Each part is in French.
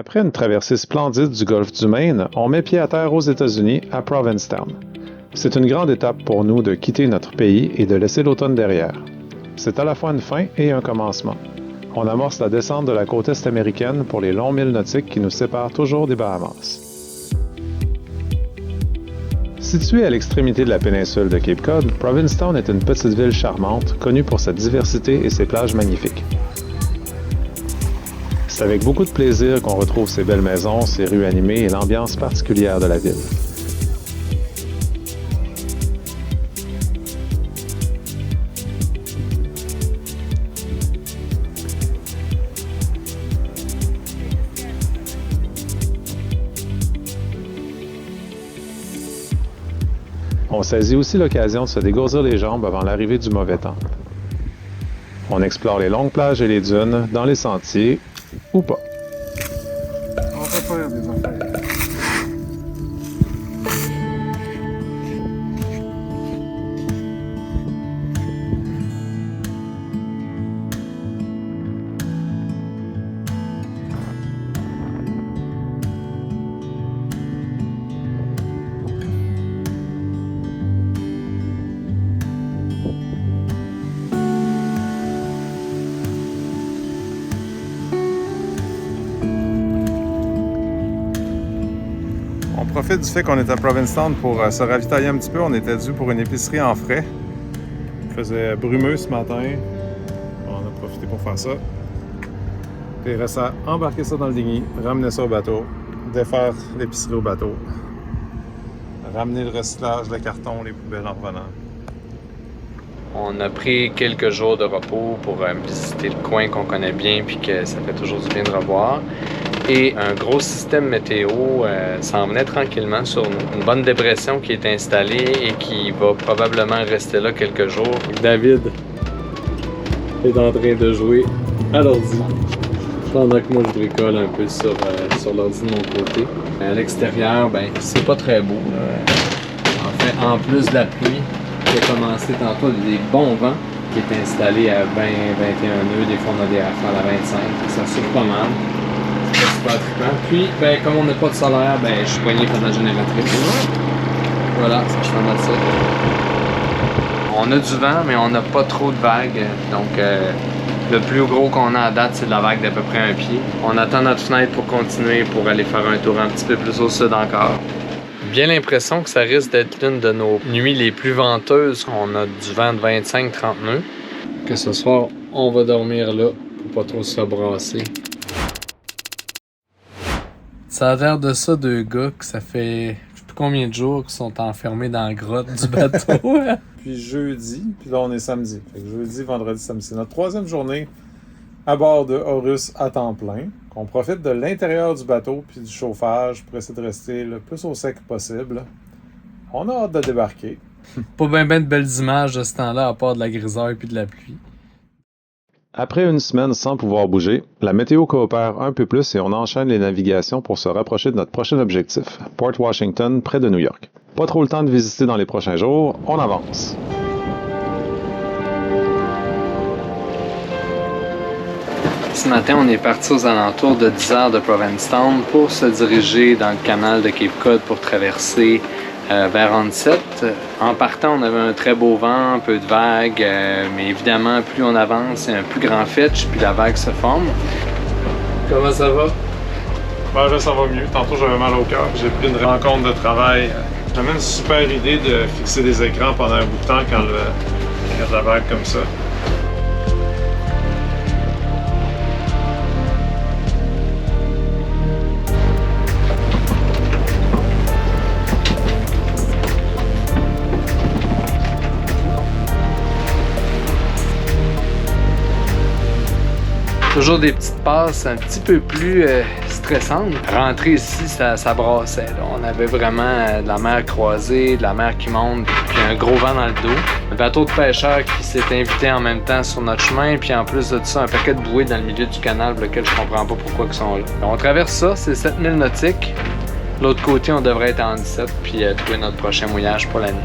Après une traversée splendide du golfe du Maine, on met pied à terre aux États-Unis, à Provincetown. C'est une grande étape pour nous de quitter notre pays et de laisser l'automne derrière. C'est à la fois une fin et un commencement. On amorce la descente de la côte est américaine pour les longs milles nautiques qui nous séparent toujours des Bahamas. Située à l'extrémité de la péninsule de Cape Cod, Provincetown est une petite ville charmante, connue pour sa diversité et ses plages magnifiques. C'est avec beaucoup de plaisir qu'on retrouve ces belles maisons, ces rues animées et l'ambiance particulière de la ville. On saisit aussi l'occasion de se dégourdir les jambes avant l'arrivée du mauvais temps. On explore les longues plages et les dunes, dans les sentiers, ou pas. On peut faire des affaires. On profite du fait qu'on est à Provincetown pour se ravitailler un petit peu. On était dû pour une épicerie en frais. Il faisait brumeux ce matin. On a profité pour faire ça. Puis il reste à embarquer ça dans le dinghy, ramener ça au bateau, défaire l'épicerie au bateau, ramener le recyclage, le carton, les poubelles en revenant. On a pris quelques jours de repos pour visiter le coin qu'on connaît bien puis que ça fait toujours du bien de revoir. Et un gros système météo s'en venait tranquillement sur nous. Une bonne dépression qui est installée et qui va probablement rester là quelques jours. David est en train de jouer à l'ordi pendant que moi je bricole un peu sur l'ordi de mon côté. À l'extérieur, ben c'est pas très beau. En fait, en plus de la pluie qui a commencé tantôt, il y a des bons vents qui est installé à 20-21 nœuds, des fois on a des rafales à 25, ça souffle pas mal. C'est super trippant. Puis, ben, comme on n'a pas de solaire, ben, je suis poigné par la génératrice. Voilà, ça je fais mal ça. On a du vent, mais on n'a pas trop de vagues. Donc, le plus gros qu'on a à date, c'est de la vague d'à peu près un pied. On attend notre fenêtre pour continuer, pour aller faire un tour un petit peu plus au sud encore. Bien l'impression que ça risque d'être l'une de nos nuits les plus venteuses. On a du vent de 25-30 nœuds. Que ce soir, on va dormir là pour pas trop se faire brasser. Ça a l'air de ça, deux gars, que ça fait je sais plus combien de jours qu'ils sont enfermés dans la grotte du bateau. Puis jeudi, puis là on est samedi. Fait que jeudi, vendredi, samedi. C'est notre troisième journée à bord de Horus à temps plein. On profite de l'intérieur du bateau puis du chauffage pour essayer de rester le plus au sec possible. On a hâte de débarquer. Pas bien de belles images de ce temps-là, à part de la grisaille puis de la pluie. Après une semaine sans pouvoir bouger, la météo coopère un peu plus et on enchaîne les navigations pour se rapprocher de notre prochain objectif, Port Washington, près de New York. Pas trop le temps de visiter dans les prochains jours, on avance. Ce matin, on est parti aux alentours de 10 heures de Provincetown pour se diriger dans le canal de Cape Cod pour traverser vers Onset. En partant, on avait un très beau vent, un peu de vagues, mais évidemment, plus on avance, c'est un plus grand fetch, puis la vague se forme. Comment ça va? Ben là, ça va mieux. Tantôt, j'avais mal au cœur. J'ai pris une rencontre de travail. J'avais une super idée de fixer des écrans pendant un bout de temps quand il y a de la vague comme ça. Toujours des petites passes un petit peu plus stressantes. Rentrer ici, ça brassait. Là. On avait vraiment de la mer croisée, de la mer qui monte, puis un gros vent dans le dos. Un bateau de pêcheurs qui s'est invité en même temps sur notre chemin, puis en plus de ça, un paquet de bouées dans le milieu du canal, lequel je comprends pas pourquoi ils sont là. On traverse ça, c'est 7000 nautiques. L'autre côté, on devrait être en 17, puis trouver notre prochain mouillage pour la nuit.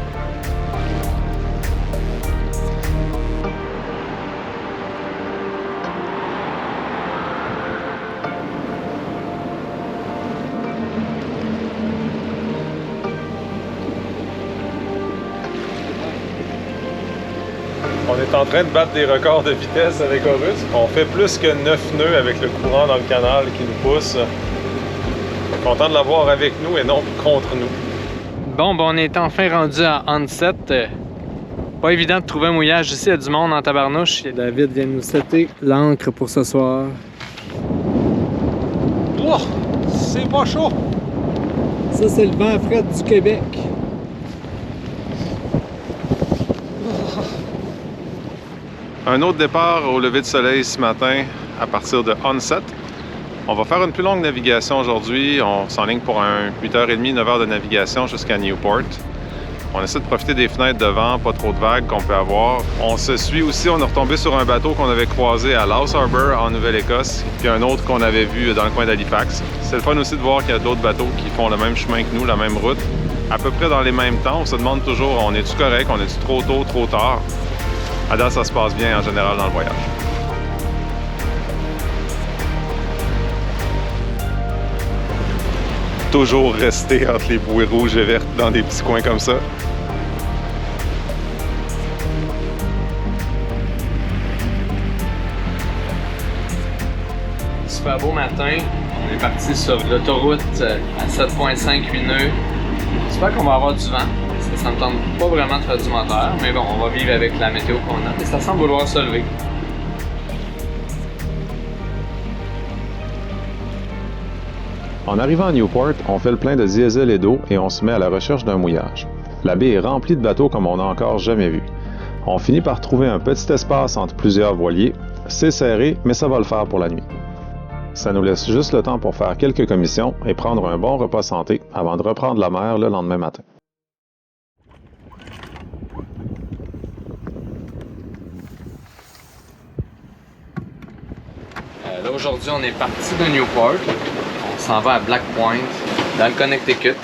On est en train de battre des records de vitesse avec Horus. On fait plus que 9 nœuds avec le courant dans le canal qui nous pousse. Content de l'avoir avec nous et non contre nous. Bon, ben on est enfin rendu à Onset. Pas évident de trouver un mouillage ici, il y a du monde en tabarnouche. David vient de nous setter l'ancre pour ce soir. Oh, c'est pas chaud! Ça, c'est le vent frais du Québec. Un autre départ au lever du soleil ce matin à partir de Onset. On va faire une plus longue navigation aujourd'hui. On s'enligne pour un 8h30, 9h de navigation jusqu'à Newport. On essaie de profiter des fenêtres de vent, pas trop de vagues qu'on peut avoir. On se suit aussi, on est retombé sur un bateau qu'on avait croisé à Louse Harbour en Nouvelle-Écosse, puis un autre qu'on avait vu dans le coin d'Halifax. C'est le fun aussi de voir qu'il y a d'autres bateaux qui font le même chemin que nous, la même route, à peu près dans les mêmes temps. On se demande toujours, on est-tu correct, on est-tu trop tôt, trop tard? À date, ça se passe bien en général dans le voyage. Toujours rester entre les bouées rouges et vertes dans des petits coins comme ça. Super beau matin. On est parti sur l'autoroute à 7,5-8 nœuds. J'espère qu'on va avoir du vent. Ça ne tente pas vraiment de faire du moteur, mais bon, on va vivre avec la météo qu'on a. Et ça semble vouloir se lever. En arrivant à Newport, on fait le plein de diesel et d'eau et on se met à la recherche d'un mouillage. La baie est remplie de bateaux comme on n'a encore jamais vu. On finit par trouver un petit espace entre plusieurs voiliers. C'est serré, mais ça va le faire pour la nuit. Ça nous laisse juste le temps pour faire quelques commissions et prendre un bon repas santé avant de reprendre la mer le lendemain matin. Là, aujourd'hui, on est parti de Newport. On s'en va à Black Point, dans le Connecticut.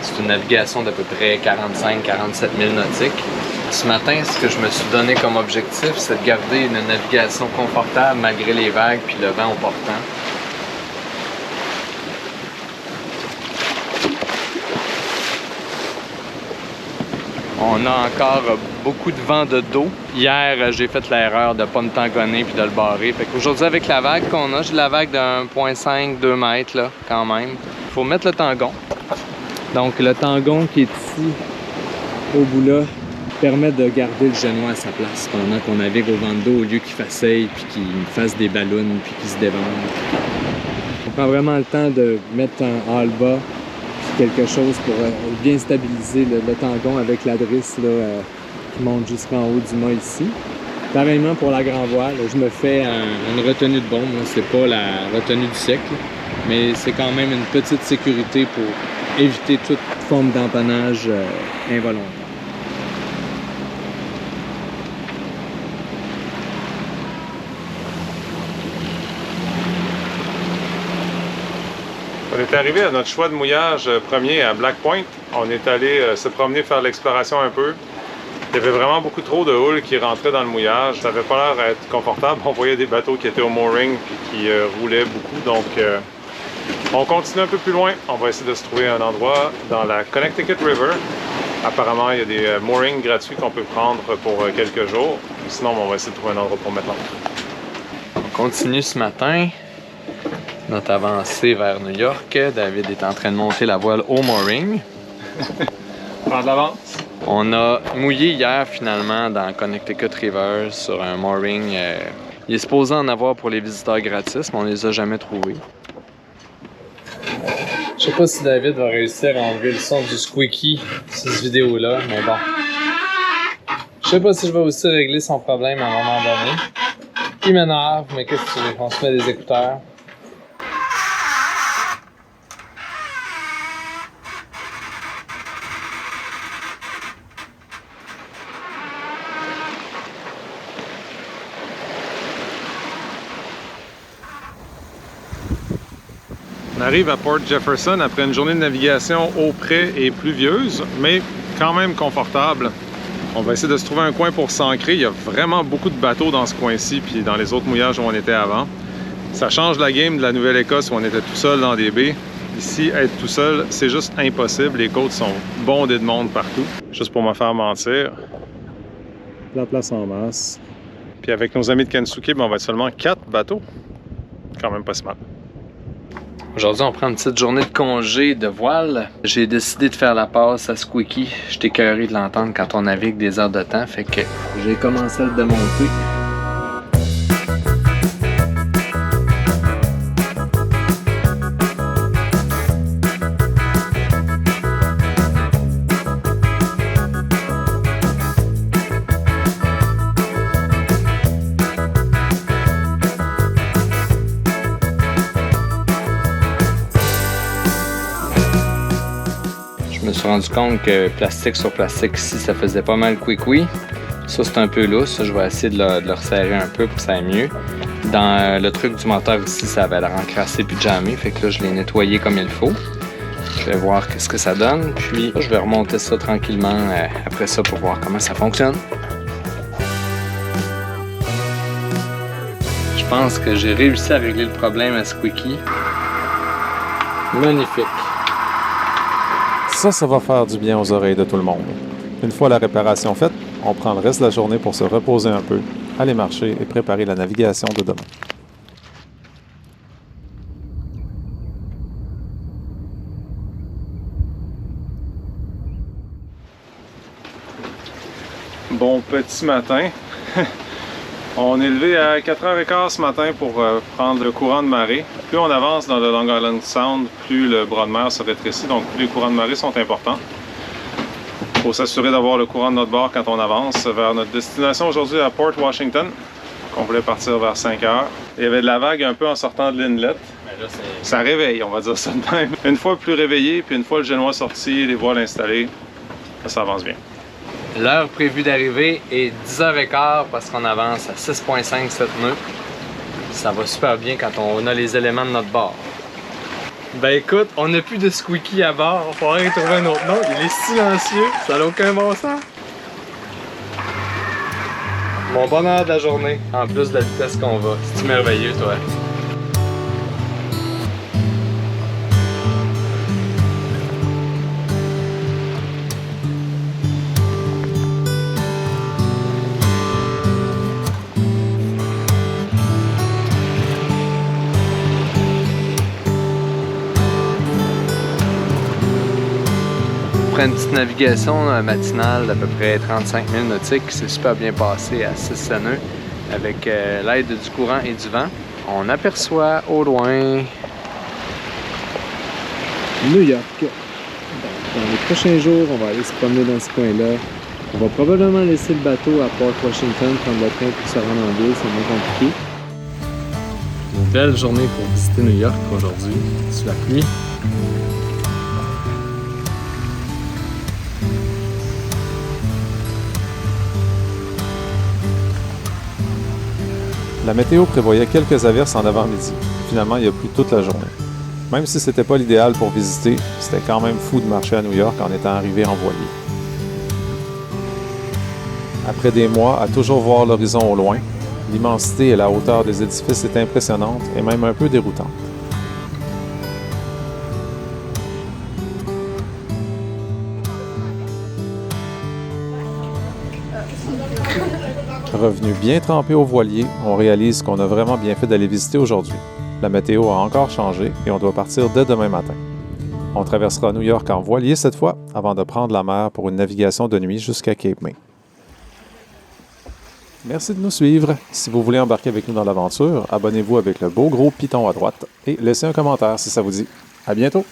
C'est une navigation d'à peu près 45-47 000 nautiques. Ce matin, ce que je me suis donné comme objectif, c'est de garder une navigation confortable malgré les vagues puis le vent au portant. On a encore beaucoup de vent de dos. Hier, j'ai fait l'erreur de ne pas me tangonner puis de le barrer. Fait qu'aujourd'hui, avec la vague qu'on a, j'ai la vague de 1,5-2 mètres là, quand même. Il faut mettre le tangon. Donc le tangon qui est ici, au bout là, permet de garder le genou à sa place pendant qu'on navigue au vent de dos au lieu qu'il faceille puis qu'il fasse des ballons puis qu'il se dévende. On prend vraiment le temps de mettre en haut bas quelque chose pour bien stabiliser le tangon avec la drisse là, qui monte jusqu'en haut du mât ici. Pareillement pour la grand voile, je me fais une retenue de bombe. C'est pas la retenue du siècle, mais c'est quand même une petite sécurité pour éviter toute forme d'empannage involontaire. On est arrivé à notre choix de mouillage premier à Black Point. On est allé se promener, faire l'exploration un peu. Il y avait vraiment beaucoup trop de houle qui rentrait dans le mouillage. Ça n'avait pas l'air d'être confortable. On voyait des bateaux qui étaient au mooring et qui roulaient beaucoup. Donc, on continue un peu plus loin. On va essayer de se trouver un endroit dans la Connecticut River. Apparemment, il y a des moorings gratuits qu'on peut prendre pour quelques jours. Sinon, on va essayer de trouver un endroit pour mettre l'ancre. On continue ce matin. Notre avancée vers New York. David est en train de monter la voile au mooring. Prends de l'avance. On a mouillé hier finalement dans Connecticut River sur un mooring. Il est supposé en avoir pour les visiteurs gratis, mais on les a jamais trouvés. Je sais pas si David va réussir à enlever le son du squeaky sur cette vidéo-là, mais bon. Je sais pas si je vais aussi régler son problème à un moment donné. Il m'énerve, mais qu'est-ce que tu veux? On se met des écouteurs. On arrive à Port Jefferson après une journée de navigation eau près et pluvieuse, mais quand même confortable. On va essayer de se trouver un coin pour s'ancrer. Il y a vraiment beaucoup de bateaux dans ce coin-ci, puis dans les autres mouillages où on était avant. Ça change la game de la Nouvelle-Écosse où on était tout seul dans des baies. Ici, être tout seul, c'est juste impossible. Les côtes sont bondées de monde partout. Juste pour me faire mentir. la place en masse. Puis avec nos amis de Kensuke, on va être seulement 4 bateaux. Quand même pas si mal. Aujourd'hui, on prend une petite journée de congé de voile. J'ai décidé de faire la passe à Squeaky. J'étais écœuré de l'entendre quand on navigue des heures de temps, fait que j'ai commencé à le démonter. Je me suis rendu compte que plastique sur plastique ici, ça faisait pas mal quick-oui. Ça, c'est un peu lousse. Je vais essayer de le resserrer un peu pour que ça aille mieux. Dans le truc du moteur ici, ça avait l'air encrassé puis jammé. Fait que là, je l'ai nettoyé comme il faut. Je vais voir ce que ça donne. Puis, je vais remonter ça tranquillement après ça pour voir comment ça fonctionne. Je pense que j'ai réussi à régler le problème à Squeaky. Magnifique. Ça va faire du bien aux oreilles de tout le monde. Une fois la réparation faite, on prend le reste de la journée pour se reposer un peu, aller marcher et préparer la navigation de demain. Bon petit matin. On est levé à 4h15 ce matin pour prendre le courant de marée. Plus on avance dans le Long Island Sound, plus le bras de mer se rétrécit, donc plus les courants de marée sont importants. Il faut s'assurer d'avoir le courant de notre bord quand on avance vers notre destination aujourd'hui à Port Washington. On voulait partir vers 5h. Il y avait de la vague un peu en sortant de l'inlet. Ça réveille, on va dire ça de même. Une fois plus réveillé, puis une fois le génois sorti, les voiles installées, ça avance bien. L'heure prévue d'arrivée est 10h15 parce qu'on avance à 6,5 cette nœuds. Ça va super bien quand on a les éléments de notre bord. Ben écoute, on n'a plus de Squeaky à bord. On va y trouver un autre nom. Il est silencieux. Ça n'a aucun bon sens. Mon bonheur de la journée, en plus de la vitesse qu'on va. C'est merveilleux, toi. Une petite navigation matinale d'à peu près 35 000 nautiques qui s'est super bien passée à 6 nœuds avec l'aide du courant et du vent. On aperçoit au loin New York. Dans les prochains jours, on va aller se promener dans ce coin-là. On va probablement laisser le bateau à Port Washington, prendre le train pour se rendre en ville, c'est moins compliqué. Une belle journée pour visiter New York aujourd'hui, sous la pluie. La météo prévoyait quelques averses en avant-midi. Finalement, il y a plu toute la journée. Même si c'était pas l'idéal pour visiter, c'était quand même fou de marcher à New York en étant arrivé en voilier. Après des mois à toujours voir l'horizon au loin, l'immensité et la hauteur des édifices est impressionnante et même un peu déroutante. Revenu bien trempé au voilier, on réalise qu'on a vraiment bien fait d'aller visiter aujourd'hui. La météo a encore changé et on doit partir dès demain matin. On traversera New York en voilier cette fois, avant de prendre la mer pour une navigation de nuit jusqu'à Cape May. Merci de nous suivre. Si vous voulez embarquer avec nous dans l'aventure, abonnez-vous avec le beau gros piton à droite et laissez un commentaire si ça vous dit. À bientôt!